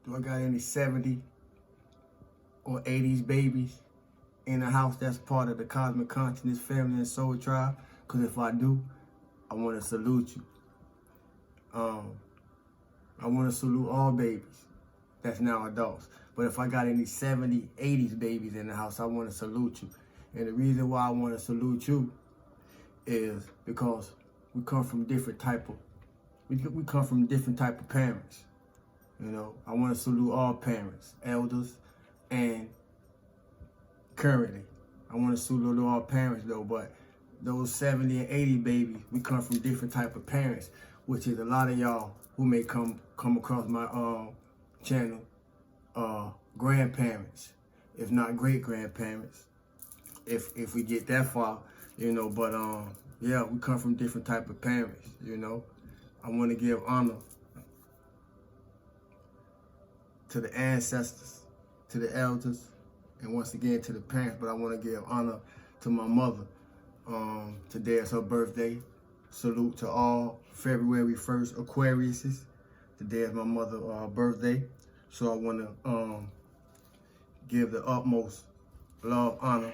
Do I got any 70 or 80s babies in the house that's part of the Cosmic Consciousness Family and Soul Tribe? Because if I do, I want to salute you. I want to salute all babies that's now adults. But if I got any 70, 80s babies in the house, I want to salute you. And the reason why I want to salute you is because we come from different type of parents. You know, I want to salute all parents, elders, and currently. I want to salute all parents though, but those 70 and 80 babies, we come from different type of parents, which is a lot of y'all who may come across my channel, grandparents, if not great-grandparents, if we get that far, you know. But yeah, we come from different type of parents, you know. I want to give honor to the ancestors, to the elders, and once again to the parents, but I want to give honor to my mother. Today is her birthday. Salute to all February 1st Aquariuses. Today is my mother's birthday. So I want to give the utmost love, honor,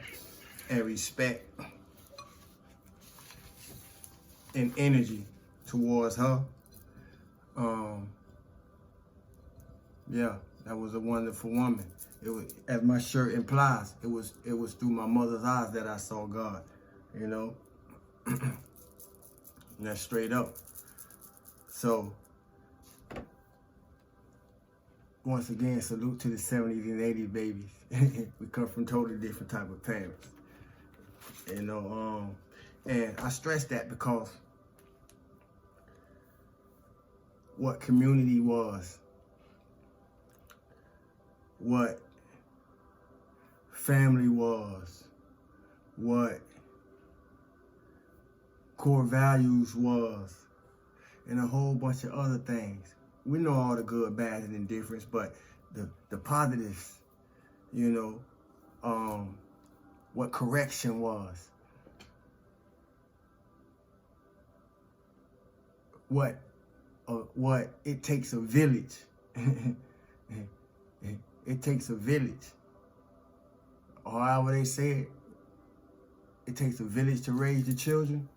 and respect and energy towards her. Yeah, that was a wonderful woman. It was, as my shirt implies, it was through my mother's eyes that I saw God, you know. And that's straight up. So once again, salute to the 70s and 80s babies. We come from totally different type of parents, you know. And I stress that because what community was, what family was, what core values was, and a whole bunch of other things. We know all the good, bad, and indifference, but the positives, you know, what correction was, what it takes a village. It takes a village, or however they say it takes a village to raise the children.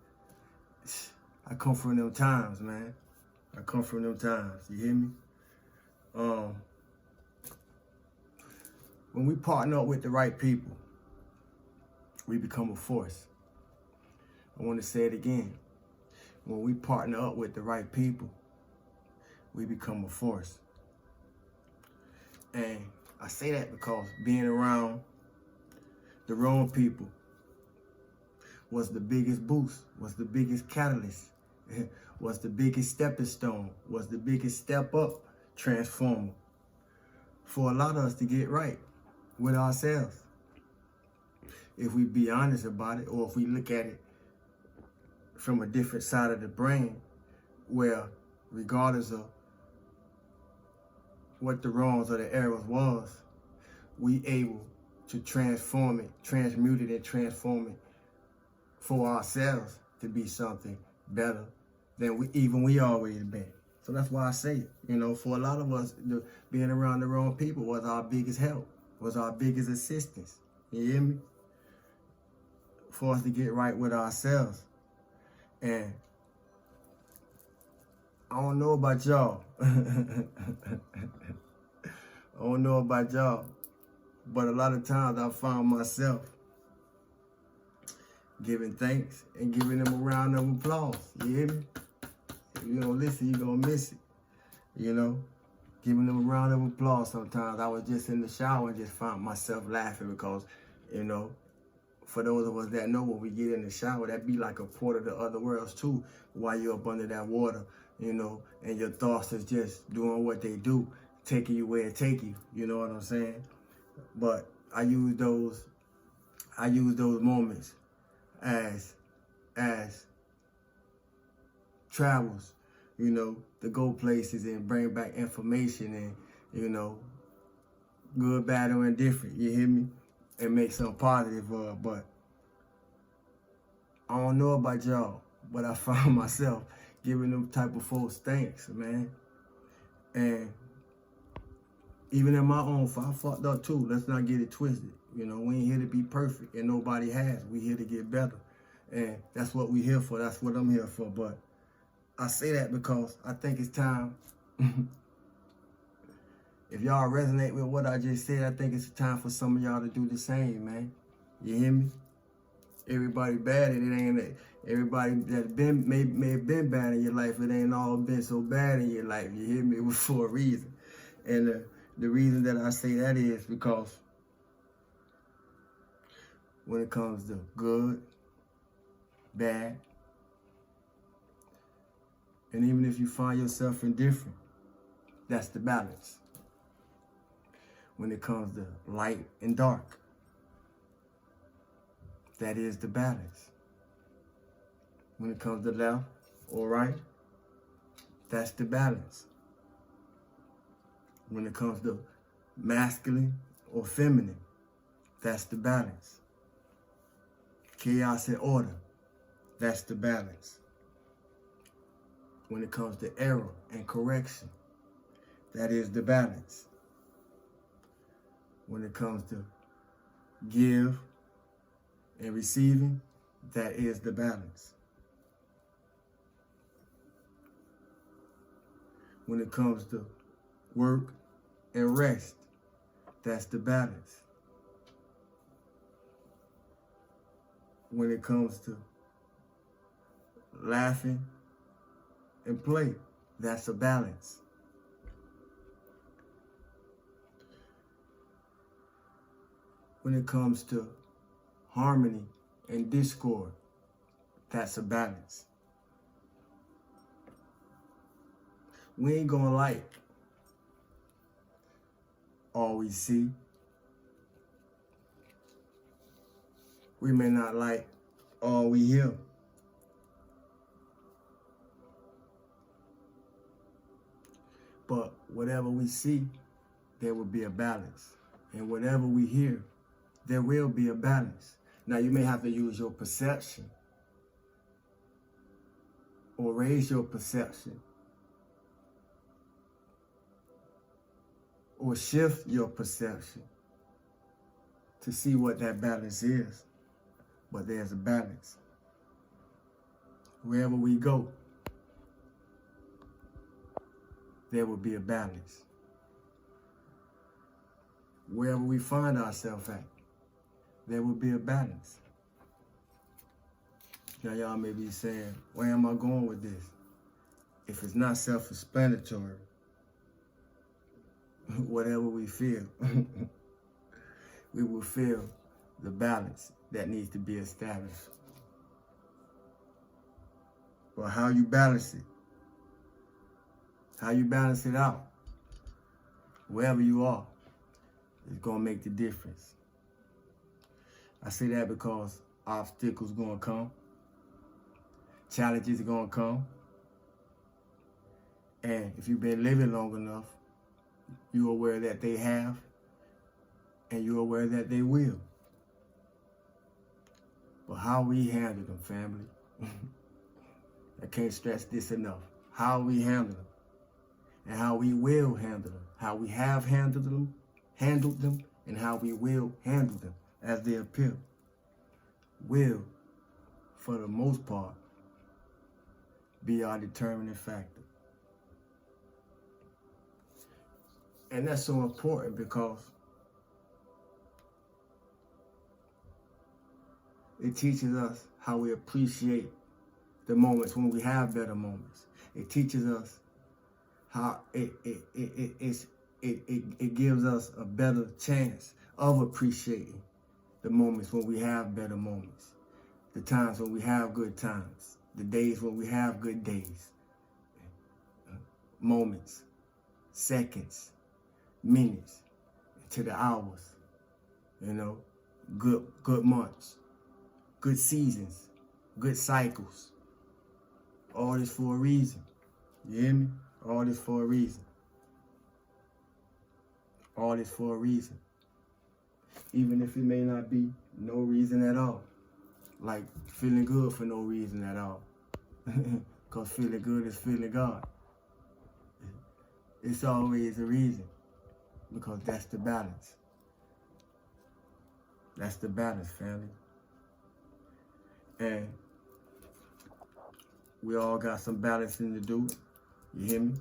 I come from them times, man. I come from them times, you hear me? When we partner up with the right people, we become a force. I want to say it again. When we partner up with the right people, we become a force. And I say that because being around the wrong people was the biggest boost, was the biggest catalyst, was the biggest stepping stone, was the biggest step up transformer for a lot of us to get right with ourselves. If we be honest about it, or if we look at it from a different side of the brain, where regardless of what the wrongs or the errors was, we able to transform it, transmute it, and transform it for ourselves to be something better than we always been. So that's why I say it. You know, for a lot of us, being around the wrong people was our biggest help, was our biggest assistance. You hear me? For us to get right with ourselves. And I don't know about y'all. I don't know about y'all. But a lot of times I found myself giving thanks and giving them a round of applause. You hear me? If you don't listen, you're going to miss it. You know? Giving them a round of applause sometimes. I was just in the shower and just found myself laughing because, you know, for those of us that know, when we get in the shower, that be like a port of the other worlds too, while you're up under that water, you know, and your thoughts is just doing what they do, taking you where it take you, you know what I'm saying? But I use those moments as travels, you know, to go places and bring back information and, you know, good, bad, or indifferent, you hear me? And make something positive of it. But I don't know about y'all, but I found myself giving them type of folks thanks, man. And Even in my own fault, I fucked up too. Let's not get it twisted. You know, we ain't here to be perfect, and nobody has. We here to get better. And that's what we here for. That's what I'm here for. But I say that because I think it's time. If y'all resonate with what I just said, I think it's time for some of y'all to do the same, man. You hear me? Everybody bad, and it ain't everybody that may have been bad in your life. It ain't all been so bad in your life. You hear me? It was for a reason. And the reason that I say that is because when it comes to good, bad, and even if you find yourself indifferent, that's the balance. When it comes to light and dark, that is the balance. When it comes to left or right, that's the balance. When it comes to masculine or feminine, that's the balance. Chaos and order, that's the balance. When it comes to error and correction, that is the balance. When it comes to give and receiving, that is the balance. When it comes to work and rest, that's the balance. When it comes to laughing and play, that's a balance. When it comes to harmony and discord, that's a balance. We ain't gonna like all we see. We may not like all we hear. But whatever we see, there will be a balance. And whatever we hear, there will be a balance. Now, you may have to use your perception or raise your perception or shift your perception to see what that balance is. But there's a balance. Wherever we go, there will be a balance. Wherever we find ourselves at, there will be a balance. Now y'all may be saying, where am I going with this? If it's not self-explanatory, whatever we feel, we will feel the balance that needs to be established. But how you balance it, how you balance it out, wherever you are, is gonna make the difference. I say that because obstacles gonna come, challenges are gonna come, and if you've been living long enough, you're aware that they have, and you're aware that they will. But how we handle them, family, I can't stress this enough. How we handle them, and how we will handle them, how we have handled them, and how we will handle them as they appear, will, for the most part, be our determining factor. And that's so important because it teaches us how we appreciate the moments when we have better moments. It teaches us how it gives us a better chance of appreciating the moments when we have better moments, the times when we have good times, the days when we have good days, moments, seconds, minutes, to the hours, good months, good seasons, good cycles. All this for a reason. You hear me? All this for a reason. All this for a reason. Even if it may not be no reason at all. Like feeling good for no reason at all. Because feeling good is feeling God. It's always a reason. because that's the balance. That's the balance, family. And we all got some balancing to do. You hear me?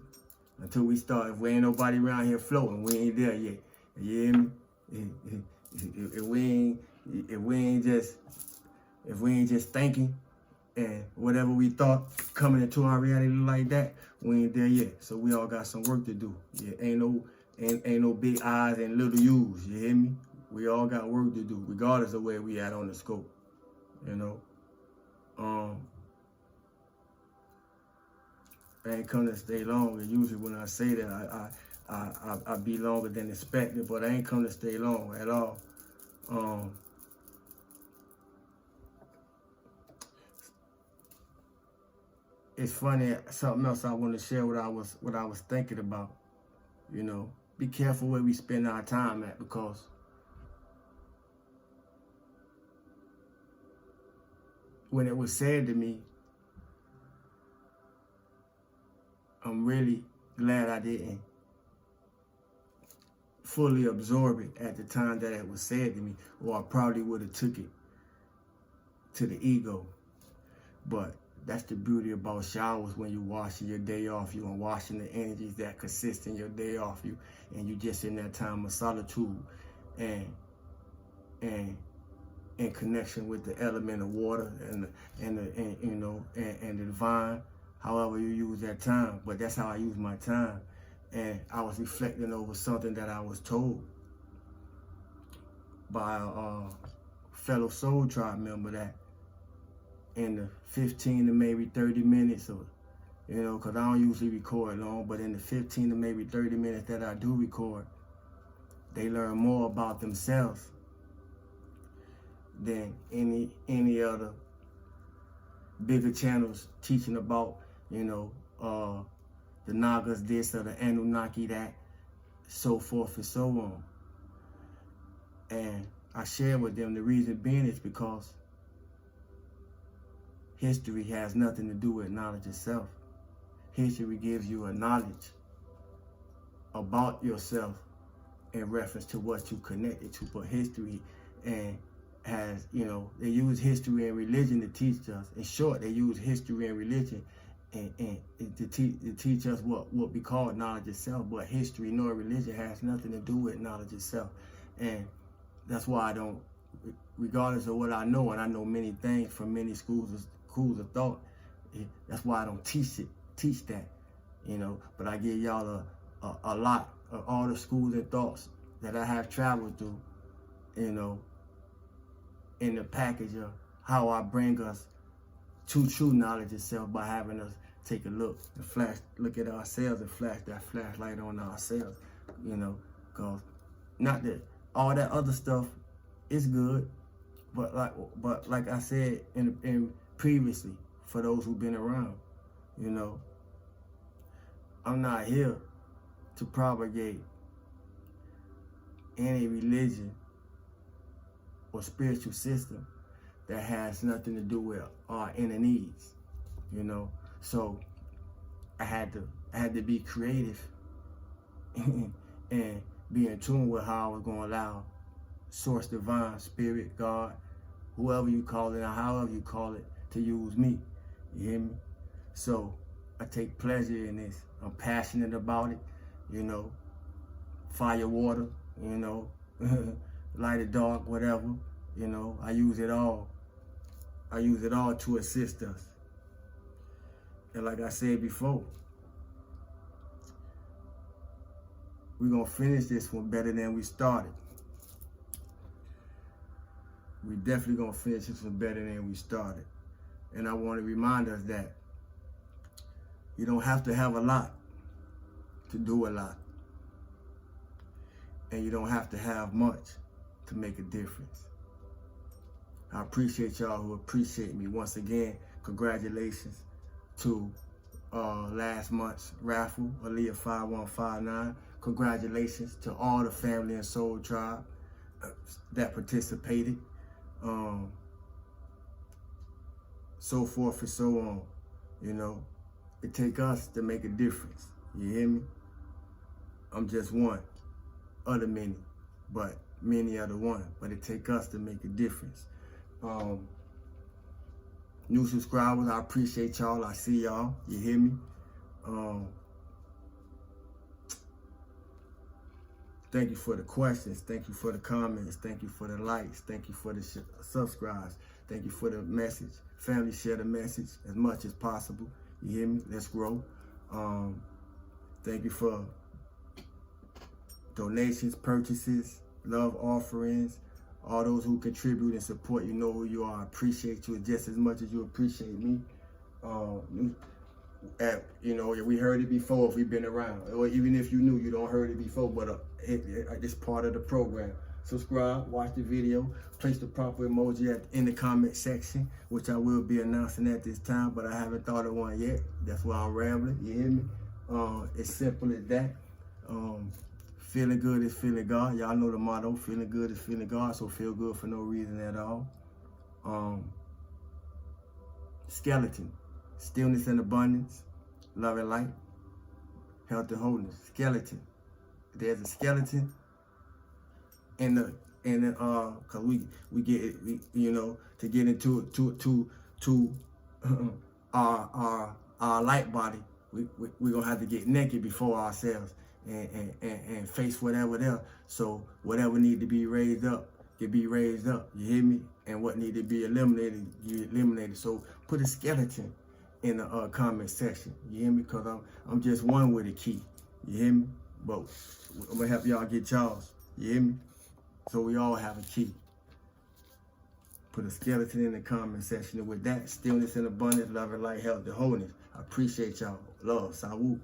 Until we start, if we ain't nobody around here floating, we ain't there yet. You hear me? If we ain't just thinking and whatever we thought coming into our reality like that, we ain't there yet. So we all got some work to do. Yeah, ain't no big I's and little U's. You hear me? We all got work to do, regardless of where we at on the scope. You know. I ain't come to stay long, and usually when I say that, I be longer than expected, but I ain't come to stay long at all. It's funny, something else I want to share what I was thinking about. You know, be careful where we spend our time at, because when it was said to me, I'm really glad I didn't fully absorb it at the time that it was said to me, or I probably would have took it to the ego. But that's the beauty about showers. When you washing your day off, you are washing the energies that consist in your day off, and you just in that time of solitude and in connection with the element of water and the divine. However you use that time, but that's how I use my time. And I was reflecting over something that I was told by a fellow Soul Tribe member, that in the 15 to maybe 30 minutes, or, because I don't usually record long, but in the 15 to maybe 30 minutes that I do record, they learn more about themselves than any other bigger channels teaching about, the Nagas this or the Anunnaki that, so forth and so on. And I share with them the reason being is because history has nothing to do with knowledge itself. History gives you a knowledge about yourself in reference to what you connected to. But history has, they use history and religion to teach us. In short, they use history and religion and to teach us what we call knowledge itself. But history nor religion has nothing to do with knowledge itself. And that's why I don't, regardless of what I know, and I know many things from many schools of thought, that's why I don't teach that, but I give y'all a lot of all the schools and thoughts that I have traveled through, in the package of how I bring us to true knowledge itself, by having us take a look at ourselves and flash that flashlight on ourselves, because not that all that other stuff is good, but like I said in previously, for those who've been around, I'm not here to propagate any religion or spiritual system that has nothing to do with our inner needs, So I had to be creative and be in tune with how I was going to allow Source Divine, Spirit, God, whoever you call it or however you call it, to use me. You hear me? So I take pleasure in this. I'm passionate about it, fire, water, light or dark, whatever, I use it all. I use it all to assist us. And like I said before, we're going to finish this one better than we started. We definitely going to finish this one better than we started. And I want to remind us that you don't have to have a lot to do a lot. And you don't have to have much to make a difference. I appreciate y'all who appreciate me. Once again, congratulations to last month's raffle, Aaliyah 5159. Congratulations to all the family and Soul Tribe that participated. So forth and so on. It take us to make a difference. You hear me? I'm just one. other many, but many are the one. But it take us to make a difference. New subscribers, I appreciate y'all. I see y'all. You hear me? Thank you for the questions. Thank you for the comments. Thank you for the likes. Thank you for the subscribes. Thank you for the message. Family, share the message as much as possible. You hear me? Let's grow. Thank you for donations, purchases, love offerings, all those who contribute and support. You know who you are. I appreciate you just as much as you appreciate me. You know, we heard it before if we've been around, or even if you knew, you don't heard it before, but it's part of the program. Subscribe, watch the video, place the proper emoji in the comment section, which I will be announcing at this time, but I haven't thought of one yet. That's why I'm rambling, you hear me? It's simple as that. Feeling good is feeling God. Y'all know the motto, feeling good is feeling God, so feel good for no reason at all. Skeleton, stillness and abundance, love and light, health and wholeness. Skeleton. There's a skeleton in the cause we get it, you know, to get into our light body, we gonna have to get naked before ourselves and face whatever there. So whatever need to be raised up can be raised up. You hear me? And what need to be eliminated, you eliminated. So put a skeleton in the comment section. You hear me? Cause I'm just one with a key. You hear me? But I'm gonna help y'all get y'all's. You hear me? So we all have a key. Put a skeleton in the comment section. And with that, stillness and abundance, love and light, health and wholeness. I appreciate y'all. Love. Salute.